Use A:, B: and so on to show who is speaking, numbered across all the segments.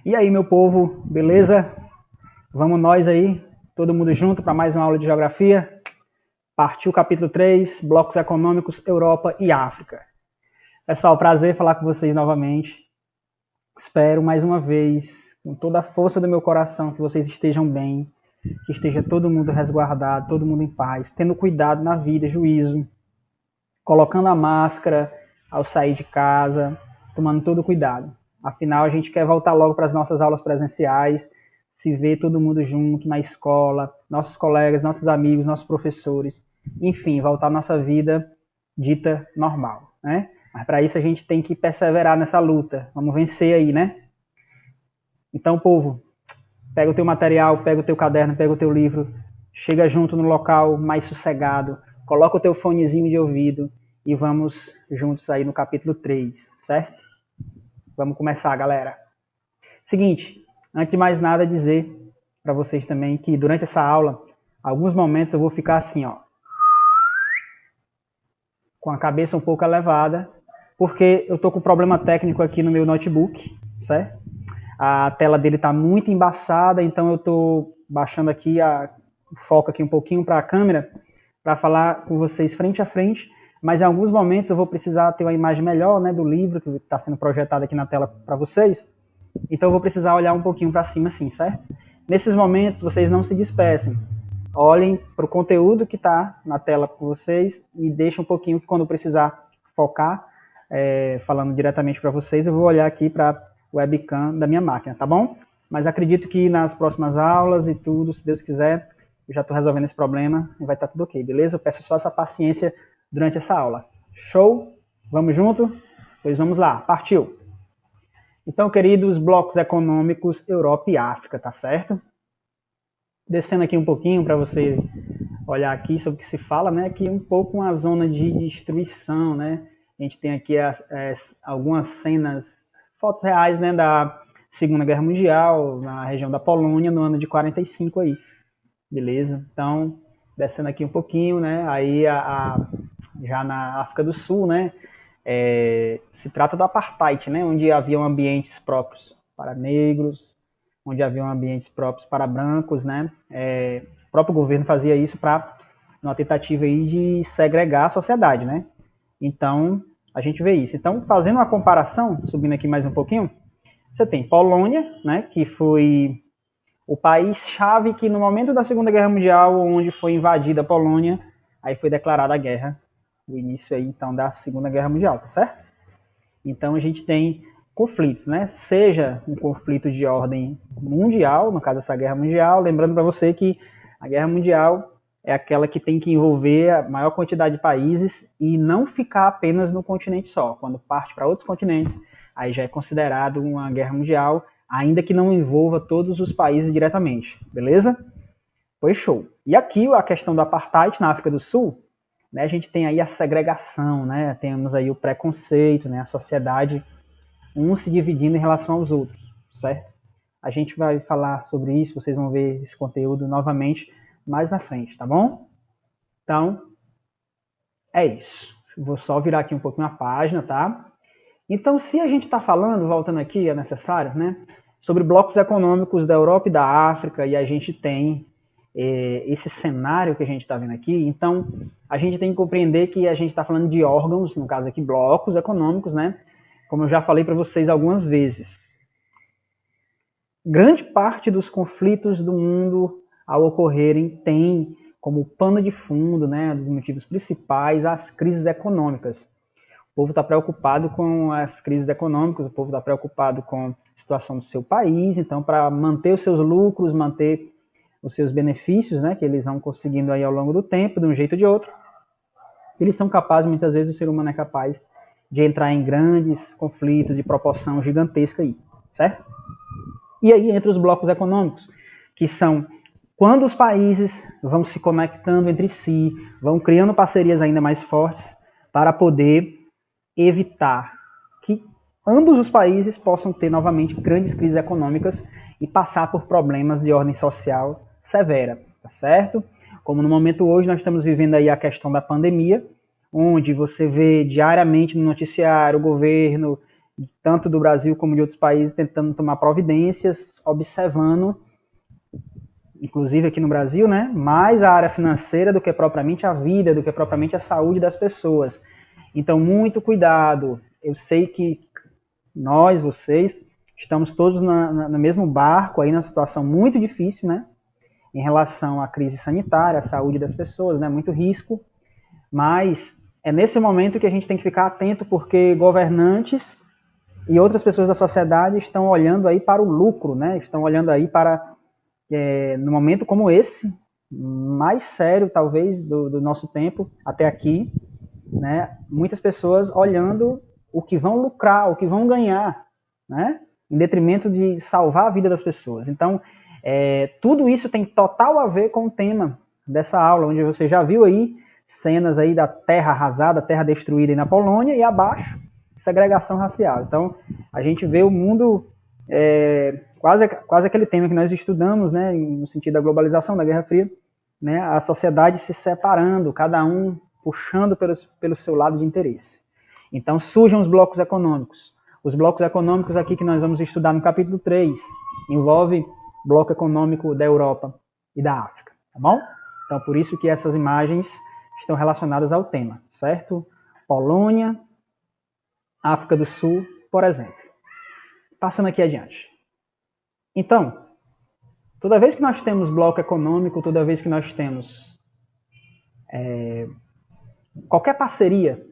A: E aí, meu povo, beleza? Vamos nós aí, todo mundo junto para mais uma aula de geografia. Partiu capítulo 3, blocos econômicos, Europa e África. Pessoal, prazer falar com vocês novamente. Espero mais uma vez, com toda a força do meu coração, que vocês estejam bem, que esteja todo mundo resguardado, todo mundo em paz, tendo cuidado na vida, juízo, colocando a máscara ao sair de casa, tomando todo cuidado. Afinal, a gente quer voltar logo para as nossas aulas presenciais, se ver todo mundo junto na escola, nossos colegas, nossos amigos, nossos professores, enfim, voltar à nossa vida dita normal, né? Mas para isso a gente tem que perseverar nessa luta. Vamos vencer aí, né? Então, povo, pega o teu material, pega o teu caderno, pega o teu livro, chega junto no local mais sossegado, coloca o teu fonezinho de ouvido e vamos juntos aí no capítulo 3, certo? Vamos começar, galera. Seguinte, antes de mais nada dizer para vocês também que durante essa aula, alguns momentos eu vou ficar assim, ó, com a cabeça um pouco elevada, porque eu tô com um problema técnico aqui no meu notebook, certo? A tela dele está muito embaçada, então eu estou baixando aqui o foco aqui um pouquinho para a câmera, para falar com vocês frente a frente, mas em alguns momentos eu vou precisar ter uma imagem melhor, né, do livro que está sendo projetado aqui na tela para vocês, então eu vou precisar olhar um pouquinho para cima assim, certo? Nesses momentos vocês não se dispersem, olhem para o conteúdo que está na tela para vocês e deixem um pouquinho que quando eu precisar focar, falando diretamente para vocês, eu vou olhar aqui para webcam da minha máquina, tá bom? Mas acredito que nas próximas aulas e tudo, se Deus quiser, eu já estou resolvendo esse problema e vai estar tudo ok, beleza? Eu peço só essa paciência durante essa aula. Show? Vamos junto? Pois vamos lá, partiu! Então, queridos, blocos econômicos, Europa e África, tá certo? Descendo aqui um pouquinho para você olhar aqui sobre o que se fala, né? Aqui um pouco uma zona de destruição, né? A gente tem aqui algumas cenas, fotos reais, né, da Segunda Guerra Mundial, na região da Polônia, no ano de 45 aí, beleza? Então, descendo aqui um pouquinho, né, aí já na África do Sul, né, se trata do apartheid, né, onde haviam ambientes próprios para negros, onde haviam ambientes próprios para brancos, né, o próprio governo fazia isso para uma tentativa aí de segregar a sociedade, né? Então, a gente vê isso. Então, fazendo uma comparação, subindo aqui mais um pouquinho, você tem Polônia, né, que foi o país-chave que no momento da Segunda Guerra Mundial, onde foi invadida a Polônia, aí foi declarada a guerra, o início aí, então, da Segunda Guerra Mundial, tá certo? Então, a gente tem conflitos, né? Seja um conflito de ordem mundial, no caso dessa guerra mundial, lembrando para você que a guerra mundial é aquela que tem que envolver a maior quantidade de países e não ficar apenas no continente só. Quando parte para outros continentes, aí já é considerado uma guerra mundial, ainda que não envolva todos os países diretamente, beleza? Pois show. E aqui a questão do apartheid na África do Sul, né, a gente tem aí a segregação, né, temos aí o preconceito, né, a sociedade um se dividindo em relação aos outros, certo? A gente vai falar sobre isso, vocês vão ver esse conteúdo novamente mais na frente, tá bom? Então, é isso. Vou só virar aqui um pouquinho a página, tá? Então, se a gente está falando, voltando aqui, é necessário, né? Sobre blocos econômicos da Europa e da África, e a gente tem esse cenário que a gente está vendo aqui, então a gente tem que compreender que a gente está falando de órgãos, no caso aqui, blocos econômicos, né? Como eu já falei para vocês algumas vezes. Grande parte dos conflitos do mundo, ao ocorrerem, tem como pano de fundo, né, dos motivos principais, as crises econômicas. O povo está preocupado com as crises econômicas, o povo está preocupado com a situação do seu país, então, para manter os seus lucros, manter os seus benefícios, né, que eles vão conseguindo aí ao longo do tempo, de um jeito ou de outro, eles são capazes, muitas vezes, o ser humano é capaz de entrar em grandes conflitos de proporção gigantesca aí, certo? E aí entra os blocos econômicos, que são quando os países vão se conectando entre si, vão criando parcerias ainda mais fortes para poder evitar que ambos os países possam ter novamente grandes crises econômicas e passar por problemas de ordem social severa, tá certo? Como no momento hoje nós estamos vivendo aí a questão da pandemia, onde você vê diariamente no noticiário o governo tanto do Brasil como de outros países, tentando tomar providências, observando, inclusive aqui no Brasil, né, mais a área financeira do que propriamente a vida, do que propriamente a saúde das pessoas. Então, muito cuidado. Eu sei que nós, vocês, estamos todos no mesmo barco, aí, na situação muito difícil, né, em relação à crise sanitária, à saúde das pessoas, né, muito risco, mas é nesse momento que a gente tem que ficar atento, porque governantes e outras pessoas da sociedade estão olhando aí para o lucro, né, estão olhando aí para, no momento como esse, mais sério, talvez, do nosso tempo, até aqui, né, muitas pessoas olhando o que vão lucrar, o que vão ganhar, né, em detrimento de salvar a vida das pessoas. Então, tudo isso tem total a ver com o tema dessa aula, onde você já viu aí cenas aí da terra arrasada, terra destruída aí na Polônia, e abaixo, segregação racial. Então, a gente vê o mundo, quase aquele tema que nós estudamos, né, no sentido da globalização, da Guerra Fria, né, a sociedade se separando, cada um puxando pelo seu lado de interesse. Então, surgem os blocos econômicos. Os blocos econômicos aqui que nós vamos estudar no capítulo 3, envolve bloco econômico da Europa e da África, tá bom? Então, por isso que essas imagens estão relacionadas ao tema, certo? Polônia, África do Sul, por exemplo. Passando aqui adiante. Então, toda vez que nós temos bloco econômico, toda vez que nós temos qualquer parceria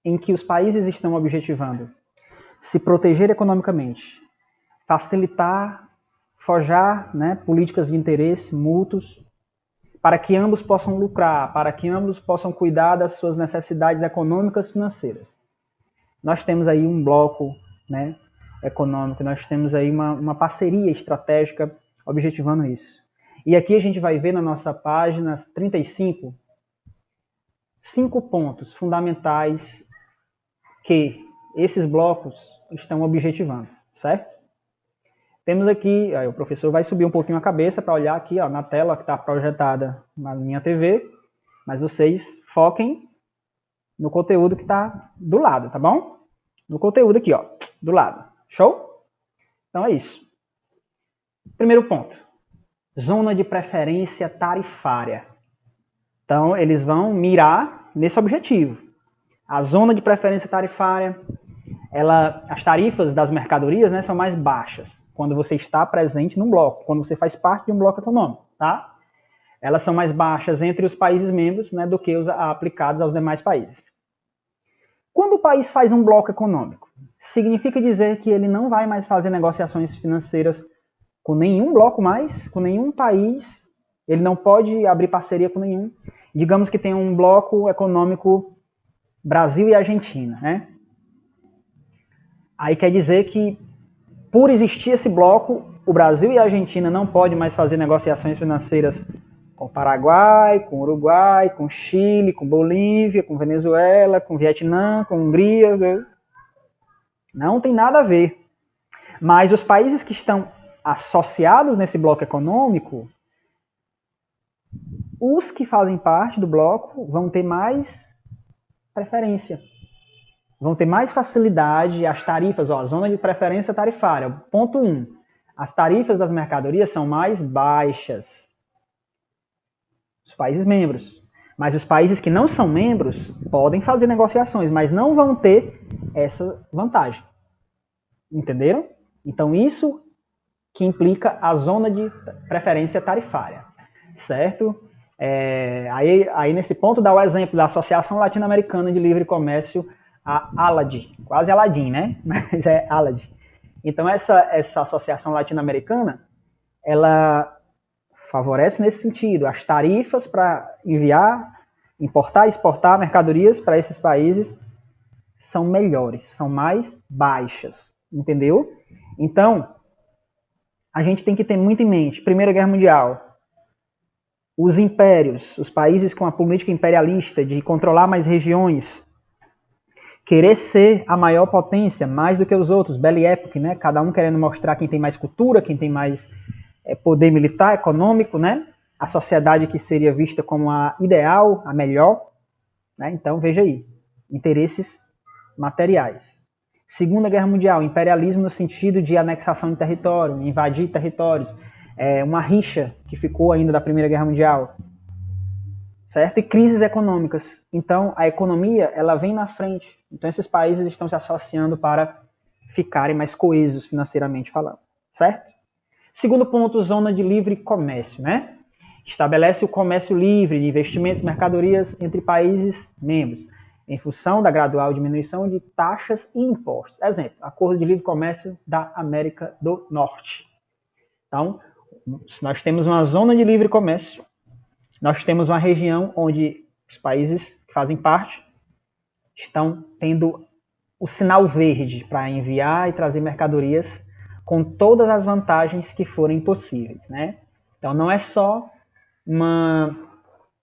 A: em que os países estão objetivando se proteger economicamente, facilitar, forjar, né, políticas de interesse mútuos, para que ambos possam lucrar, para que ambos possam cuidar das suas necessidades econômicas e financeiras. Nós temos aí um bloco, né, econômico, nós temos aí uma parceria estratégica objetivando isso. E aqui a gente vai ver na nossa página 35, 5 pontos fundamentais que esses blocos estão objetivando, certo? Temos aqui, aí o professor vai subir um pouquinho a cabeça para olhar aqui, ó, na tela que está projetada na minha TV, mas vocês foquem no conteúdo que está do lado, tá bom? No conteúdo aqui, ó, do lado. Show? Então é isso. Primeiro ponto. Zona de preferência tarifária. Então, eles vão mirar nesse objetivo. A zona de preferência tarifária, as tarifas das mercadorias, né, são mais baixas quando você está presente num bloco, quando você faz parte de um bloco econômico, tá? Elas são mais baixas entre os países membros, né, do que os aplicados aos demais países. Quando o país faz um bloco econômico, significa dizer que ele não vai mais fazer negociações financeiras com nenhum bloco mais, com nenhum país, ele não pode abrir parceria com nenhum. Digamos que tem um bloco econômico Brasil e Argentina, né? Aí quer dizer que, por existir esse bloco, o Brasil e a Argentina não podem mais fazer negociações financeiras com o Paraguai, com o Uruguai, com o Chile, com Bolívia, com Venezuela, com o Vietnã, com a Hungria. Não tem nada a ver. Mas os países que estão associados nesse bloco econômico, os que fazem parte do bloco vão ter mais preferência. Vão ter mais facilidade, as tarifas, ó, a zona de preferência tarifária. Ponto 1. As tarifas das mercadorias são mais baixas. Os países membros. Mas os países que não são membros podem fazer negociações, mas não vão ter essa vantagem. Entenderam? Então, isso que implica a zona de preferência tarifária. Certo? Aí nesse ponto dá o exemplo da Associação Latino-Americana de Livre Comércio, a ALAD, quase Aladim, né? Mas é ALAD. Então essa associação latino-americana, ela favorece nesse sentido as tarifas para enviar, importar e exportar mercadorias para esses países são melhores, são mais baixas, entendeu? Então, a gente tem que ter muito em mente, Primeira Guerra Mundial, os impérios, os países com a política imperialista de controlar mais regiões, querer ser a maior potência, mais do que os outros, belly epic, né? Cada um querendo mostrar quem tem mais cultura, quem tem mais poder militar, econômico, né? A sociedade que seria vista como a ideal, a melhor, né? Então, veja aí, interesses materiais. Segunda Guerra Mundial, imperialismo no sentido de anexação de território, invadir territórios, uma rixa que ficou ainda da Primeira Guerra Mundial, certo? E crises econômicas. Então, a economia, ela vem na frente. Então, esses países estão se associando para ficarem mais coesos financeiramente falando, certo? Segundo ponto, zona de livre comércio, né? Estabelece o comércio livre de investimentos e mercadorias entre países membros, em função da gradual diminuição de taxas e impostos. Exemplo, Acordo de Livre Comércio da América do Norte. Então, nós temos uma zona de livre comércio, nós temos uma região onde os países que fazem parte estão tendo o sinal verde para enviar e trazer mercadorias com todas as vantagens que forem possíveis, né? Então, não é só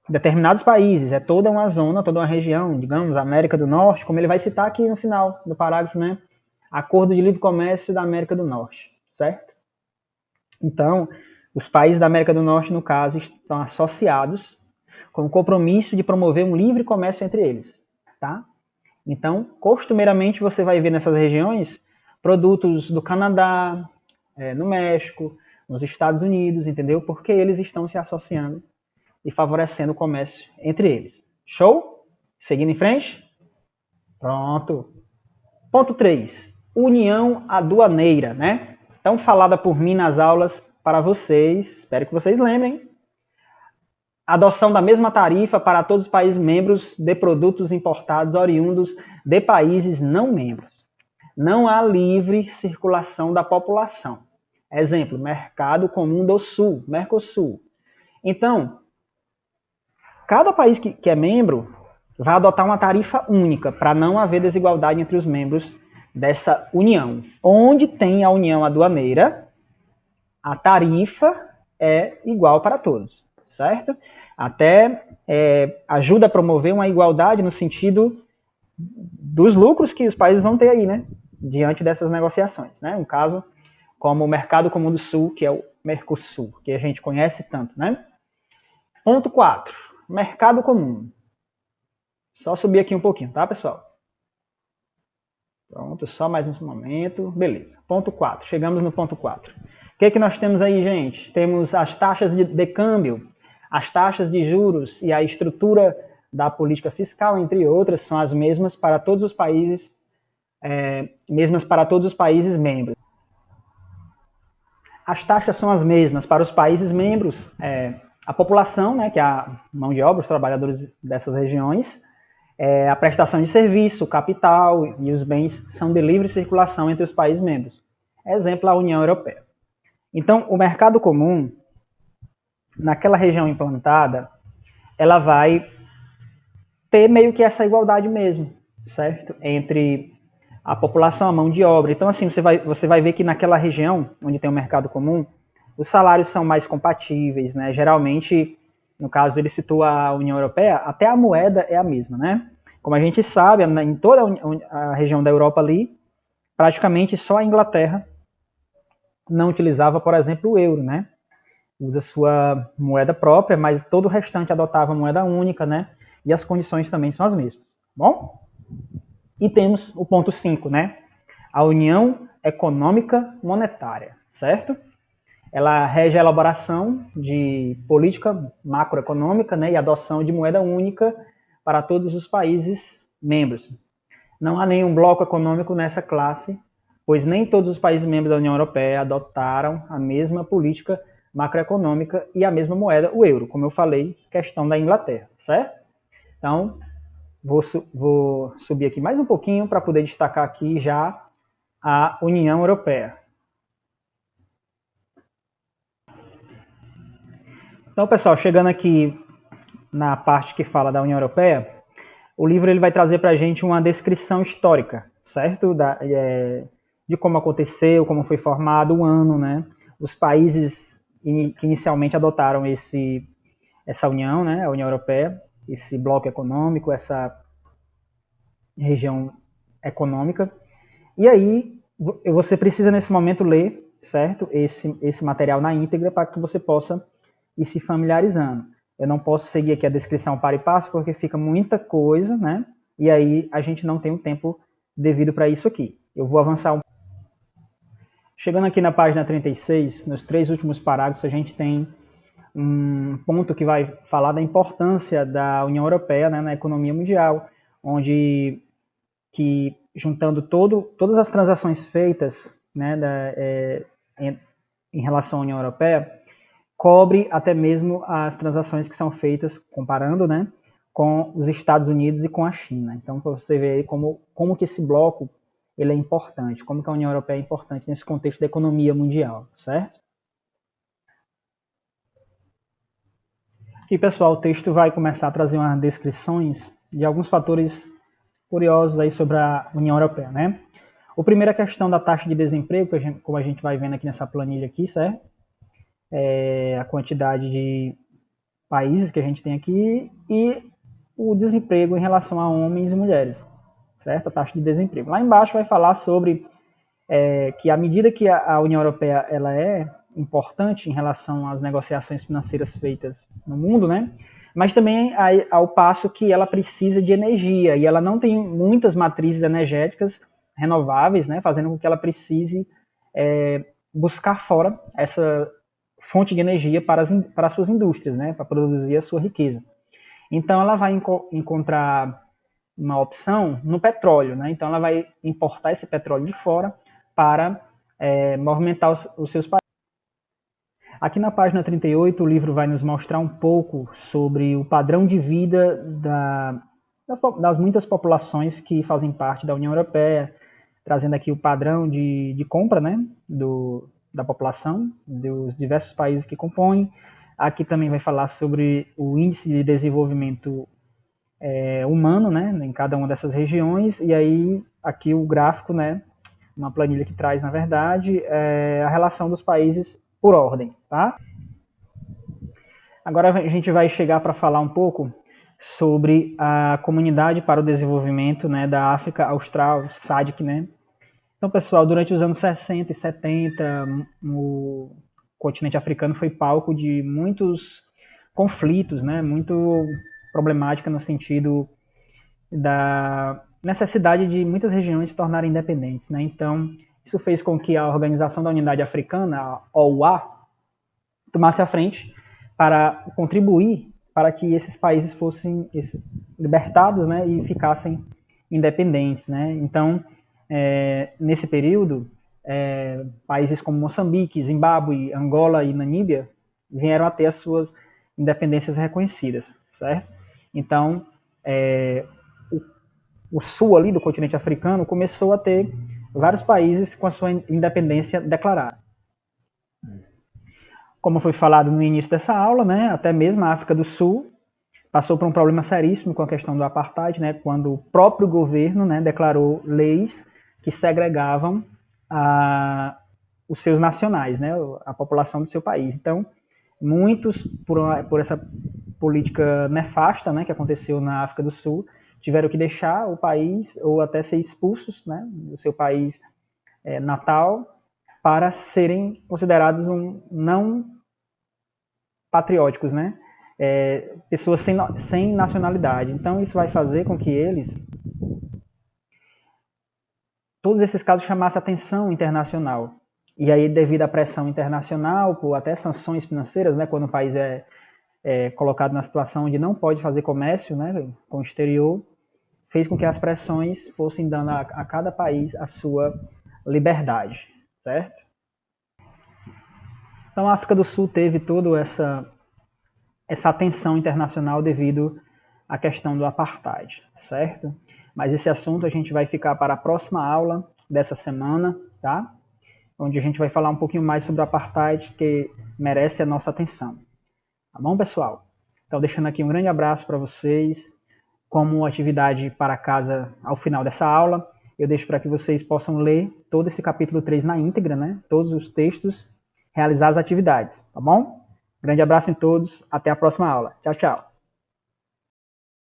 A: determinados países, é toda uma zona, toda uma região, digamos, América do Norte, como ele vai citar aqui no final do parágrafo, né? Acordo de Livre Comércio da América do Norte, certo? Então, os países da América do Norte, no caso, estão associados com o compromisso de promover um livre comércio entre eles, tá? Então, costumeiramente, você vai ver nessas regiões produtos do Canadá, no México, nos Estados Unidos, entendeu? Porque eles estão se associando e favorecendo o comércio entre eles. Show? Seguindo em frente? Pronto. Ponto 3. União aduaneira, né? Tão falada por mim nas aulas para vocês. Espero que vocês lembrem. Adoção da mesma tarifa para todos os países membros de produtos importados oriundos de países não membros. Não há livre circulação da população. Exemplo, Mercado Comum do Sul, Mercosul. Então, cada país que é membro vai adotar uma tarifa única para não haver desigualdade entre os membros dessa união. Onde tem a união aduaneira, a tarifa é igual para todos, certo? Até ajuda a promover uma igualdade no sentido dos lucros que os países vão ter aí, né? Diante dessas negociações, né? Um caso como o Mercado Comum do Sul, que é o Mercosul, que a gente conhece tanto, né? Ponto 4. Mercado Comum. Só subir aqui um pouquinho, tá, pessoal? Pronto, só mais um momento. Beleza. Ponto 4. Chegamos no ponto 4. O que nós temos aí, gente? Temos as taxas de câmbio, as taxas de juros e a estrutura da política fiscal, entre outras, são as mesmas para todos os países, membros. As taxas são as mesmas para os países membros, a população, né, que é a mão de obra, os trabalhadores dessas regiões, a prestação de serviço, o capital e os bens são de livre circulação entre os países membros. Exemplo, a União Europeia. Então, o mercado comum, naquela região implantada, ela vai ter meio que essa igualdade mesmo, certo? Entre a população, a mão de obra. Então, assim, você vai ver que naquela região, onde tem o mercado comum, os salários são mais compatíveis, né? Geralmente, no caso, ele citou a União Europeia, até a moeda é a mesma, né? Como a gente sabe, em toda a região da Europa ali, praticamente só a Inglaterra não utilizava, por exemplo, o euro, né? Usa sua moeda própria, mas todo o restante adotava moeda única, né? E as condições também são as mesmas, bom? E temos o ponto 5, né? A União Econômica Monetária, certo? Ela rege a elaboração de política macroeconômica, né, e adoção de moeda única para todos os países membros. Não há nenhum bloco econômico nessa classe, pois nem todos os países membros da União Europeia adotaram a mesma política macroeconômica e a mesma moeda, o euro, como eu falei, questão da Inglaterra, certo? Então, vou subir aqui mais um pouquinho para poder destacar aqui já a União Europeia. Então, pessoal, chegando aqui na parte que fala da União Europeia, o livro ele vai trazer para a gente uma descrição histórica, certo? De como aconteceu, como foi formado o ano, né? Os países que inicialmente adotaram essa união, né? A União Europeia, esse bloco econômico, essa região econômica. E aí, você precisa nesse momento ler, certo? Esse material na íntegra para que você possa ir se familiarizando. Eu não posso seguir aqui a descrição para e passo, porque fica muita coisa, né? E aí a gente não tem o tempo devido para isso aqui. Eu vou avançar um. Chegando aqui na página 36, nos 3 últimos parágrafos, a gente tem um ponto que vai falar da importância da União Europeia, né, na economia mundial, onde que juntando todas as transações feitas, né, em relação à União Europeia, cobre até mesmo as transações que são feitas, comparando, né, com os Estados Unidos e com a China. Então, para você ver aí como que esse bloco ele é importante, como que a União Europeia é importante nesse contexto da economia mundial, certo? Aqui, pessoal, o texto vai começar a trazer umas descrições de alguns fatores curiosos aí sobre a União Europeia, né? O primeiro é a questão da taxa de desemprego, como a gente vai vendo aqui nessa planilha aqui, certo? A quantidade de países que a gente tem aqui e o desemprego em relação a homens e mulheres, certo? A taxa de desemprego. Lá embaixo vai falar sobre que à medida que a União Europeia ela é importante em relação às negociações financeiras feitas no mundo, né? Mas também ao passo que ela precisa de energia e ela não tem muitas matrizes energéticas renováveis, né? Fazendo com que ela precise buscar fora essa fonte de energia para as suas indústrias, né? Para produzir a sua riqueza. Então ela vai encontrar uma opção no petróleo, né? Então ela vai importar esse petróleo de fora para movimentar os seus países. Aqui na página 38, o livro vai nos mostrar um pouco sobre o padrão de vida das muitas populações que fazem parte da União Europeia, trazendo aqui o padrão de compra, né, da população, dos diversos países que compõem. Aqui também vai falar sobre o índice de desenvolvimento humano, né, em cada uma dessas regiões, e aí aqui o gráfico, né, uma planilha que traz, na verdade, a relação dos países por ordem, tá? Agora a gente vai chegar para falar um pouco sobre a Comunidade para o Desenvolvimento, né, da África Austral, SADC, né? Então, pessoal, durante os anos 60 e 70, o continente africano foi palco de muitos conflitos, né, muito problemática no sentido da necessidade de muitas regiões se tornarem independentes, né? Então, isso fez com que a Organização da Unidade Africana, a OUA, tomasse a frente para contribuir para que esses países fossem libertados, né, e ficassem independentes, né? Então, nesse período, países como Moçambique, Zimbábue, Angola e Namíbia vieram a ter as suas independências reconhecidas, certo? Então, o sul ali do continente africano começou a ter vários países com a sua independência declarada. Como foi falado no início dessa aula, né, até mesmo a África do Sul passou por um problema seríssimo com a questão do apartheid, né, quando o próprio governo, né, declarou leis que segregavam os seus nacionais, né, a população do seu país. Então, muitos, por essa política nefasta, né, que aconteceu na África do Sul, tiveram que deixar o país ou até ser expulsos, né, do seu país natal para serem considerados não patrióticos, né? Pessoas sem nacionalidade. Então isso vai fazer com que todos esses casos chamassem atenção internacional. E aí, devido à pressão internacional, por até sanções financeiras, né, quando o país é colocado na situação onde não pode fazer comércio, né, com o exterior, fez com que as pressões fossem dando a cada país a sua liberdade, certo? Então a África do Sul teve toda essa atenção internacional devido à questão do apartheid, certo? Mas esse assunto a gente vai ficar para a próxima aula dessa semana, tá? Onde a gente vai falar um pouquinho mais sobre o apartheid, que merece a nossa atenção. Tá bom, pessoal? Então, deixando aqui um grande abraço para vocês. Como atividade para casa ao final dessa aula, eu deixo para que vocês possam ler todo esse capítulo 3 na íntegra, né? Todos os textos, realizar as atividades, tá bom? Grande abraço em todos, até a próxima aula. Tchau, tchau.